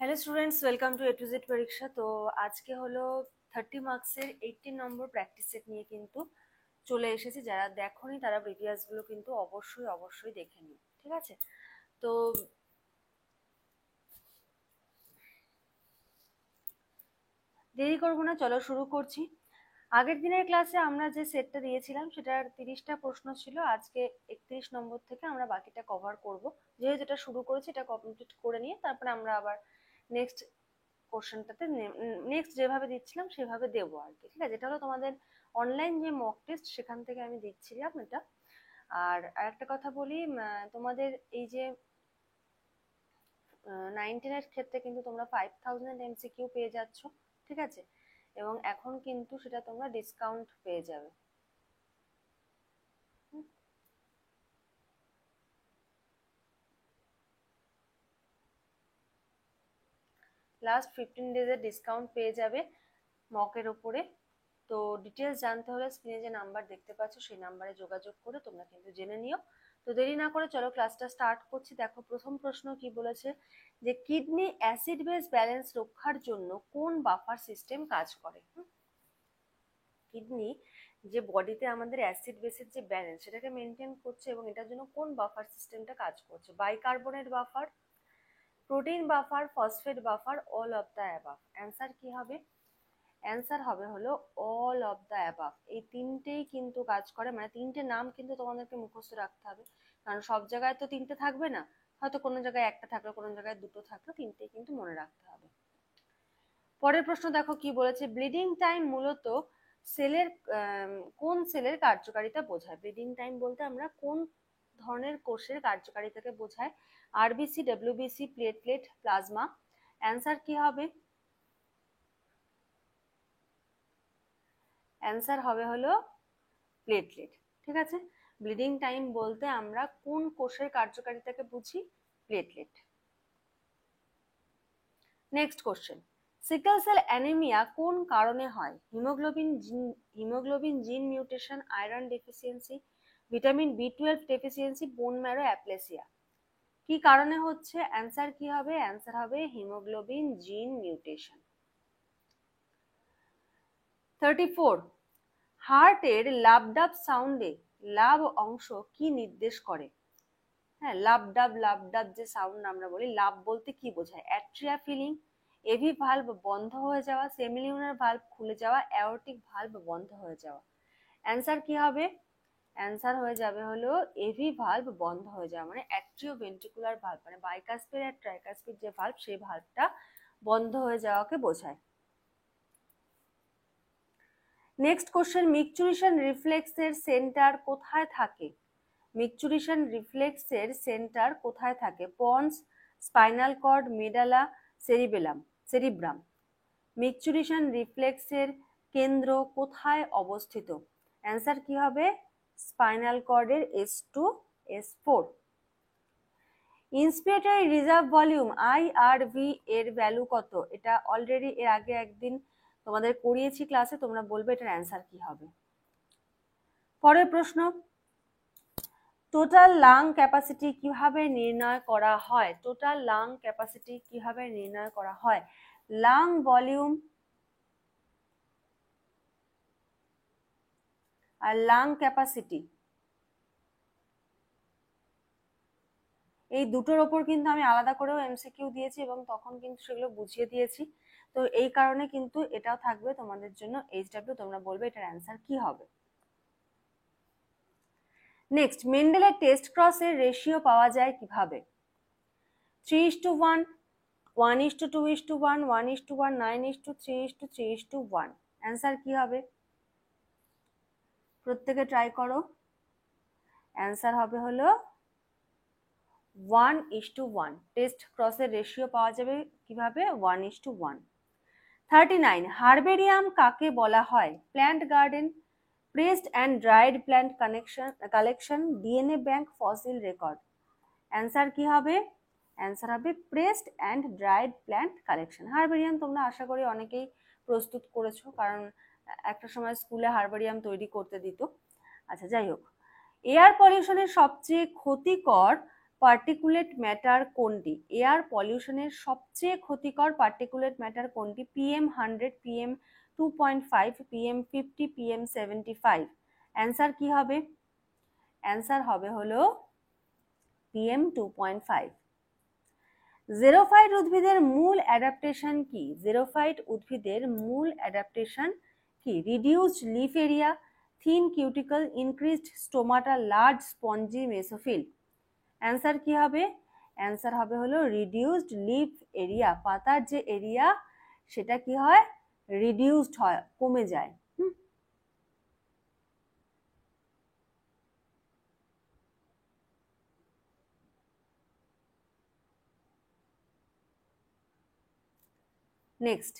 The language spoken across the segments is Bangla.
Hello students, welcome to A to Z পরীক্ষা। তো আজকে হলো 30 মার্কসের 18 নম্বর প্র্যাকটিস সেট নিয়ে কিন্তু চলে এসেছি। যারা দেখোনি তারা প্রিভিয়াসগুলো কিন্তু অবশ্যই দেখে নিও, ঠিক আছে? তো দেরি করবো না, চলো শুরু করছি। আগের দিনের ক্লাসে আমরা যে সেটটা দিয়েছিলাম সেটার 30টা প্রশ্ন ছিল। আজকে 31 নম্বর থেকে আমরা বাকিটা কভার করব। যেহেতু এটা শুরু করেছি, এটা কমপ্লিট করে নিয়ে তারপরে আমরা আবার নেক্সট কোশ্চেনটাতে নেক্সট যেভাবে দিচ্ছিলাম সেভাবে দেবো আর কি, ঠিক আছে? এটা হলো তোমাদের অনলাইন যে মক টেস্ট, সেখান থেকে আমি দিচ্ছিলাম এটা। আর আরেকটা কথা বলি, তোমাদের এই যে 19-এর ক্ষেত্রে কিন্তু তোমরা 5000 MCQ পেয়ে যাচ্ছ, ঠিক আছে? এবং এখন কিন্তু সেটা তোমরা ডিসকাউন্ট পেয়ে যাবে। লাস্ট 15 ডেজের ডিসকাউন্ট পেয়ে যাবে মকের ওপরে। তো ডিটেলস জানতে হলে স্ক্রিনে যে নাম্বার দেখতে পাচ্ছ সেই নাম্বারে যোগাযোগ করে তোমরা কিন্তু জেনে নিও। তো দেরি না করে চলো ক্লাসটা স্টার্ট করছি। দেখো প্রথম প্রশ্ন কি বলেছে, যে কিডনি অ্যাসিড বেস ব্যালেন্স রক্ষার জন্য কোন বাফার সিস্টেম কাজ করে? কিডনি যে বডিতে আমাদের অ্যাসিড বেসের যে ব্যালেন্স সেটাকে মেনটেন করছে, এবং এটার জন্য কোন বাফার সিস্টেমটা কাজ করছে? Bicarbonate buffer, protein buffer, phosphate buffer, all of the above. Answer কি হবে? অ্যান্সার হবে হলো অল অফ দ্য অ্যাবাভ। এই তিনটেই কিন্তু কাজ করে, মানে তিনটে নাম কিন্তু তোমাদেরকে মুখস্থ রাখতে হবে, কারণ সব জায়গায় তো তিনটে থাকবে না, হয়তো কোনো জায়গায় একটা থাকলো, কোনো জায়গায় দুটো থাকলো, তিনটেই কিন্তু মনে রাখতে হবে। পরের প্রশ্ন দেখো কি বলেছে, ব্লিডিং টাইম মূলত সেলের কোন সেলের কার্যকারিতা বোঝায়? ব্লিডিং টাইম বলতে আমরা কোন ধরনের কোষের কার্যকারিতাকে বোঝায়? RBC, WBC, platelet, plasma. Answer কি হবে? অ্যান্সার হবে হলো প্লেটলেট, ঠিক আছে? ব্লিডিং টাইম বলতে আমরা কোন কোষের কার্যকারিতাকে বুঝি? Platelet. Next question, sickle cell anaemia কোন কারণে হয়? Haemoglobin gene mutation, iron deficiency, vitamin বি12 ডেফিসিয়েন্সি, বোন ম্যারো অ্যাপ্লেসিয়া। কি কারণে হচ্ছে? অ্যান্সার কি হবে? অ্যান্সার হবে হিমোগ্লোবিন জিন মিউটেশন। 34, হার্টের লাবডাব সাউন্ডে লাভ অংশ কি নির্দেশ করে? হ্যাঁ, লাবডাব যে সাউন্ড আমরা বলি, লাভ বলতে কি বোঝায়? অ্যাট্রিয়া ফিলিং, এভি ভালভ বন্ধ হয়ে যাওয়া, সেমিলিউনার ভালভ খুলে যাওয়া, অ্যাওর্টিক ভালভ বন্ধ হয়ে যাওয়া। অ্যান্সার কি হবে? অ্যান্সার হয়ে যাবে হলো এভি ভালভ বন্ধ হয়ে যাওয়া, মানে অ্যাট্রিও ভেন্ট্রিকুলার ভালভ, মানে বাইকাস্পিড আর ট্রাইকাস্পিড যে ভালভ, সেই ভালভটা বন্ধ হয়ে যাওয়াকে বোঝায়। নেক্সট কোশ্চেন, মিকচুরিশন রিফ্লেক্সের সেন্টার কোথায় থাকে? মিকচুরিশন রিফ্লেক্সের সেন্টার কোথায় থাকে? Pons, spinal cord, medulla, cerebrum. Answer রিফ্লেক্সের কেন্দ্র কোথায় অবস্থিত? অ্যান্সার কি হবে? স্পাইনাল কর্ডের S2 S4। Inspiratory reserve volume IRV এর ভ্যালু কত? এটা অলরেডি এর আগে একদিন তোমাদের করিয়েছি ক্লাসে, তোমরা বলবে এটার অ্যান্সার কি হবে। পরের প্রশ্ন, টোটাল লাং ক্যাপাসিটি কিভাবে নির্ণয় করা হয়? টোটাল লাং ক্যাপাসিটি কিভাবে নির্ণয় করা হয়? লাং ভলিউম আর লাং ক্যাপাসিটি, এই দুটোর ওপর কিন্তু আমি আলাদা করেও এমসিকিউ দিয়েছি এবং তখন কিন্তু সেগুলো বুঝিয়ে দিয়েছি। তো এই কারণে কিন্তু এটাও থাকবে তোমাদের জন্য HW, তোমরা বলবে এটার অ্যান্সার কি হবে। নেক্সট, মেন্ডেলের টেস্ট ক্রসের রেশিও পাওয়া যায় কিভাবে? 3:1, 1:2:1, 1:1, 9:3, 3:1। অ্যান্সার কি হবে? প্রত্যেকে ট্রাই করো। অ্যান্সার হবে হলো 1:1। টেস্ট ক্রসের রেশিও পাওয়া যাবে কিভাবে? 1:1। 39, হার্বেরিয়াম কাকে বলা হয়? Plant garden, pressed and dried plant collection, DNA bank, fossil record. Answer কি হবে? অ্যান্সার হবে pressed and dried plant collection. Herbarium তোমরা আশা করি অনেকেই প্রস্তুত করেছো, কারণ একটা সময় স্কুলে হার্বেরিয়াম তৈরি করতে দিত। আচ্ছা, যাই হোক, এয়ার পলিউশনের সবচেয়ে ক্ষতিকর পার্টিকুলেট ম্যাটার কোনটি? এয়ার পলিউশনের সবচেয়ে ক্ষতিকর পার্টিকুলেট ম্যাটার কোনটি? PM100, PM2.5, PM50, PM75। Answer কি হবে? অ্যান্সার হবে হলো PM2.5। জেরোফাইট উদ্ভিদের মূল অ্যাডাপ্টেশন কি? জেরোফাইট উদ্ভিদের মূল অ্যাডাপ্টেশন কি? Reduced leaf area, thin cuticle, increased stomata, large spongy mesophyll. Answer কি হবে? অ্যান্সার হবে হলো রিডিউসড লিফ এরিয়া। পাতার যে এরিয়া সেটা কি হয়? রিডিউসড হয়, কমে যায়। নেক্সট,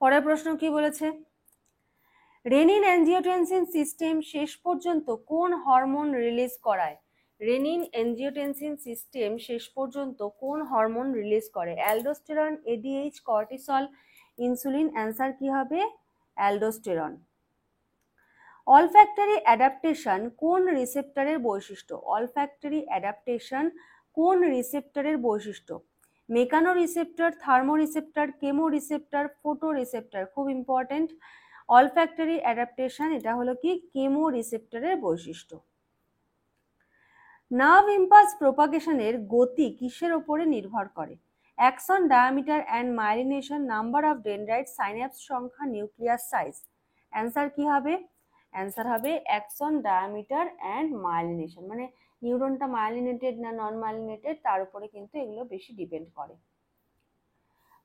পরের প্রশ্ন কি বলেছে? রেনিন অ্যাঞ্জিওটেনসিন সিস্টেম শেষ পর্যন্ত কোন হরমোন রিলিজ করায়? রেনিন অ্যাঞ্জিওটেনসিন সিস্টেম শেষ পর্যন্ত কোন হরমোন রিলিজ করে? Aldosterone, ADH, cortisol, insulin. Answer কি হবে? অ্যালডোস্টেরন। অলফ্যাক্টরি অ্যাডাপ্টেশন কোন রিসেপ্টরের বৈশিষ্ট্য? অলফ্যাক্টরি অ্যাডাপ্টেশন কোন রিসেপ্টরের বৈশিষ্ট্য? Mechano receptor, thermo receptor, chemo receptor, photo receptor. খুব ইম্পর্টেন্ট। অলফ্যাক্টরি অ্যাডাপ্টেশন এটা হলো কি? কেমো রিসেপ্টরের বৈশিষ্ট্য। নার্ভ ইম্পালস প্রপাগেশনের গতি কিসের উপরে নির্ভর করে? Axon, diameter and myelination, number of dendrite, synapse সংখ্যা, নিউক্লিয়াস সাইজ। অ্যান্সার কি হবে? অ্যান্সার হবে অ্যাক্সন, ডায়ামিটার অ্যান্ড মাইলিনেশন। মানে নিউরনটা মাইলিনেটেড না নন মাইলিনেটেড তার উপরে কিন্তু এগুলো বেশি ডিপেন্ড করে।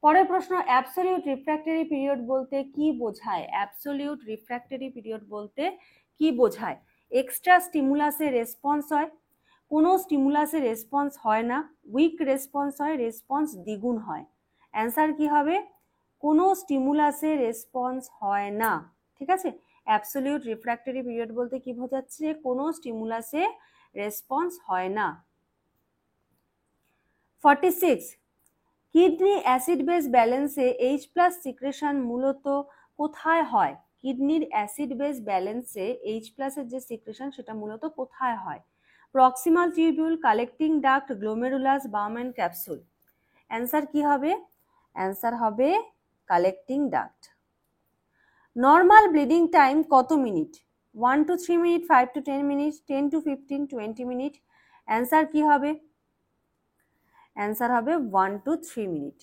পরের প্রশ্ন, অ্যাবসলিউট রিফ্র্যাক্টরি পিরিয়ড বলতে কি বোঝায়? অ্যাবসলিউট রিফ্র্যাক্টরি পিরিয়ড বলতে কি বোঝায়? এক্সট্রা স্টিমুলাসে রেসপন্স হয়, কোনো স্টিমুলাসে রেসপন্স হয় না, উইক রেসপন্স হয়, রেসপন্স দ্বিগুণ হয়। অ্যান্সার কি হবে? কোনো স্টিমুলাসে রেসপন্স হয় না। ঠিক আছে, অ্যাবসলিউট রিফ্র্যাক্টরি পিরিয়ড বলতে কি বোঝাচ্ছে? কোনো স্টিমুলাসে রেসপন্স হয় না। 46, কিডনি অ্যাসিড বেস ব্যালেন্সে H+ সিক্রেশন মূলত কোথায় হয়? কিডনির অ্যাসিড বেস ব্যালেন্সে H+ এর যে সিক্রেশন সেটা মূলত কোথায় হয়? Proximal tubule, collecting duct, glomerulus, Bowman capsule. Answer কি হবে? অ্যান্সার হবে collecting duct. Normal bleeding time কত minute? 1 to 3 minute, 5 to 10 minute, 10 to 15, 20 minute. Answer কি হবে? অ্যান্সার হবে 1 to 3 মিনিট।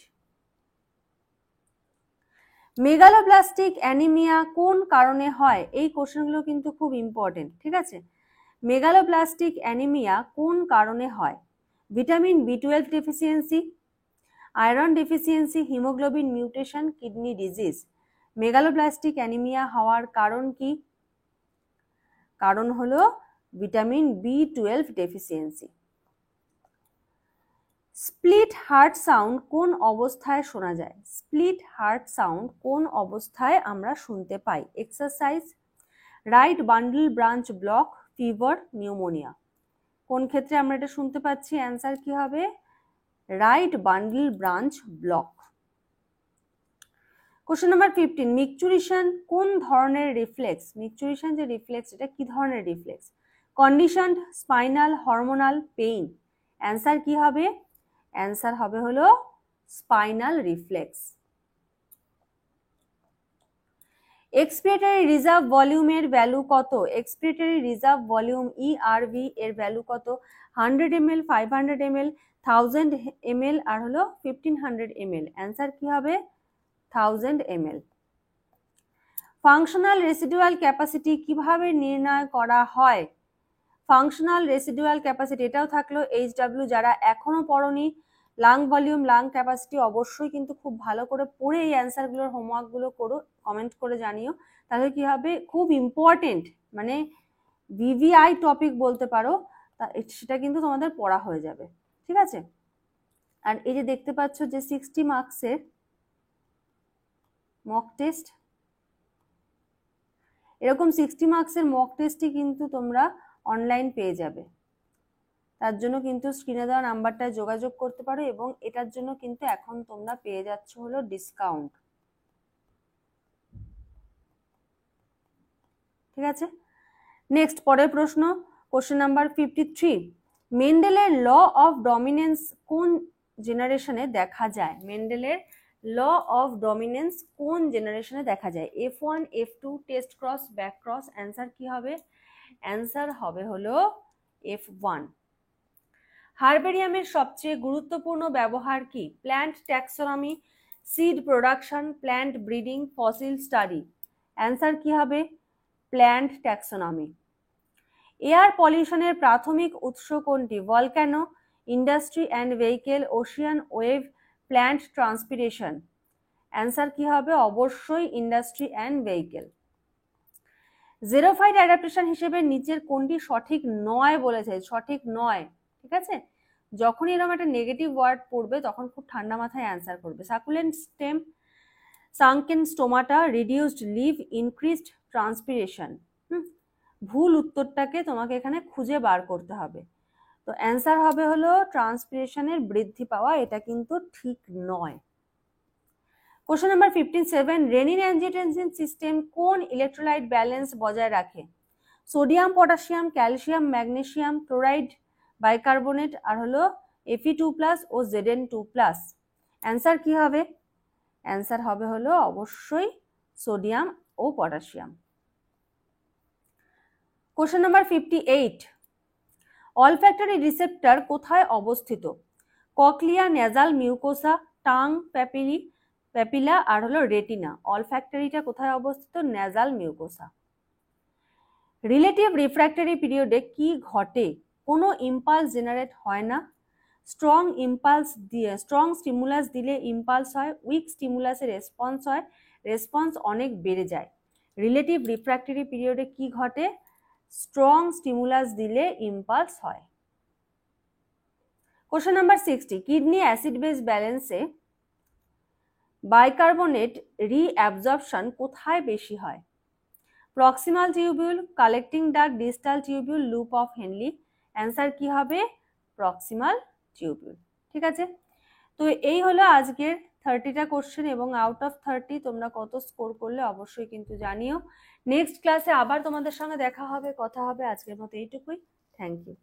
মেগালোব্লাস্টিক অ্যানিমিয়া কোন কারণে হয়? এই কোশ্চেনগুলো কিন্তু খুব ইম্পর্টেন্ট। ঠিক আছে, মেগালোব্লাস্টিক অ্যানিমিয়া কোন কারণে হয়? Vitamin B12 deficiency, iron deficiency, haemoglobin mutation, kidney disease. Megaloblastic anaemia হওয়ার কারণ কি? কারণ হলো vitamin B12 deficiency. Split heart sound কোন অবস্থায় শোনা যায়? স্প্লিট হার্ট সাউন্ড কোন অবস্থায় আমরা শুনতে পাই? Exercise, right bundle branch block, fever, pneumonia. কোন ক্ষেত্রে আমরা এটা শুনতে পাচ্ছি? অ্যান্সার কি হবে? Right bundle branch block. Question number 15, micturition কোন ধরনের রিফ্লেক্স? মিকচুরেশন যে রিফ্লেক্স এটা কি ধরনের reflex? Conditioned, spinal, hormonal, pain. Answer কি হবে? অ্যান্সার হবে হলো স্পাইনাল রিফ্লেক্স। এক্সপিরেটরি রিজার্ভ ভলিউমের ভ্যালু কত? এক্সপিরেটরি রিজার্ভ ভলিউম ERV এর ভ্যালু কত? 100 ml, 500 ml, 1000 ml আর হলো 1500 ml। অ্যান্সার কি হবে? 1000 ml। ফাংশনাল রেসিডুয়াল ক্যাপাসিটি কিভাবে নির্ণয় করা হয়? ফাংশনাল রেসিডুয়াল ক্যাপাসিটি এটাও থাকলো HW। যারা এখনো পড়োনি লাং ভলিউম, লাং ক্যাপাসিটি অবশ্যই কিন্তু খুব ভালো করে পড়ে এই অ্যান্সারগুলোর হোমওয়ার্কগুলো করো, কমেন্ট করে জানিও। তাহলে কি হবে? খুব ইম্পর্টেন্ট, মানে VVI টপিক বলতে পারো, সেটা কিন্তু তোমাদের পড়া হয়ে যাবে। ঠিক আছে, আর এই যে দেখতে পাচ্ছ যে 60 মার্কসের মক টেস্ট, এরকম 60 মার্কসের মক টেস্টই কিন্তু তোমরা অনলাইন পেয়ে যাবে। তার জন্য কিন্তু স্ক্রিনে দেওয়া নাম্বারটায় যোগাযোগ করতে পারো, এবং এটার জন্য কিন্তু এখন তোমরা পেয়ে যাচ্ছ হলো ডিসকাউন্ট। ঠিক আছে, নেক্সট পরের প্রশ্ন, কোশ্চেন নাম্বার 53। মেন্ডেলের ল অফ ডমিনেন্স কোন জেনারেশনে দেখা যায়? মেন্ডেলের ল অফ ডমিনেন্স কোন জেনারেশনে দেখা যায়? F1, F2, test cross, back cross? Answer কি হবে? অ্যান্সার হবে হলো F1। হার্বেরিয়ামের সবচেয়ে গুরুত্বপূর্ণ ব্যবহার কি? Plant taxonomy, seed production, plant breeding, fossil study? Answer কি হবে? Plant taxonomy. এয়ার পলিউশনের প্রাথমিক উৎস কোনটি? Volcano, industry and vehicle, Ocean wave, plant transpiration? Answer কি হবে? অবশ্যই industry and vehicle. Xerophyte adaptation হিসেবে নিচের কোনটি সঠিক নয় বলেছে? সঠিক নয়, ঠিক আছে? যখনই এরকম একটা নেগেটিভ ওয়ার্ড পড়বে তখন খুব ঠান্ডা মাথায় অ্যান্সার করবে। Succulent stem, sunken stomata, reduced leaf, increased transpiration? ভুল উত্তরটাকে তোমাকে এখানে খুঁজে বার করতে হবে। তো অ্যান্সার হবে হলো ট্রান্সপিরেশনের বৃদ্ধি পাওয়া, এটা কিন্তু ঠিক নয়। Question number 57। Renin angiotensin system কোন ইলেকট্রোলাইট ব্যালেন্স বজায় রাখে? Sodium, potassium, calcium, magnesium, chloride, bicarbonate, আর হলো Fe2+ ও Zn2+? অ্যান্সার কি হবে? অ্যান্সার হবে হলো অবশ্যই সোডিয়াম ও potassium. Question number 58। Olfactory receptor কোথায় অবস্থিত? Cochlea, nasal mucosa, tongue, papilla, আর হলো রেটিনা? অলফ্যাক্টরিটা কোথায় অবস্থিত? Nasal mucosa. রিলেটিভ রিফ্র্যাক্টরি পিরিয়ডে কি ঘটে? কোনো ইম্পালস জেনারেট হয় না। স্ট্রং স্টিমুলাস দিলে ইম্পালস হয়, উইক স্টিমুলাসে রেসপন্স হয়, রেসপন্স অনেক বেড়ে যায়। রিলেটিভ রিফ্র্যাক্টরি পিরিয়ডে কি ঘটে? স্ট্রং স্টিমুলাস দিলে ইম্পালস হয়। Question number 60। Kidney acid base ব্যালেন্সে বাইকার্বনেট রিঅ্যাবজর্পশন কোথায় বেশি হয়? Proximal tubule, collecting duct, distal tubule, loop of Henle? Answer কি হবে? Proximal tubule. ঠিক আছে, তো এই হলো আজকের 30টা কোশ্চেন, এবং আউট অফ 30 তোমরা কত স্কোর করলে অবশ্যই কিন্তু জানিও। নেক্সট ক্লাসে আবার তোমাদের সঙ্গে দেখা হবে, কথা হবে। আজকের মতো এইটুকুই। Thank you.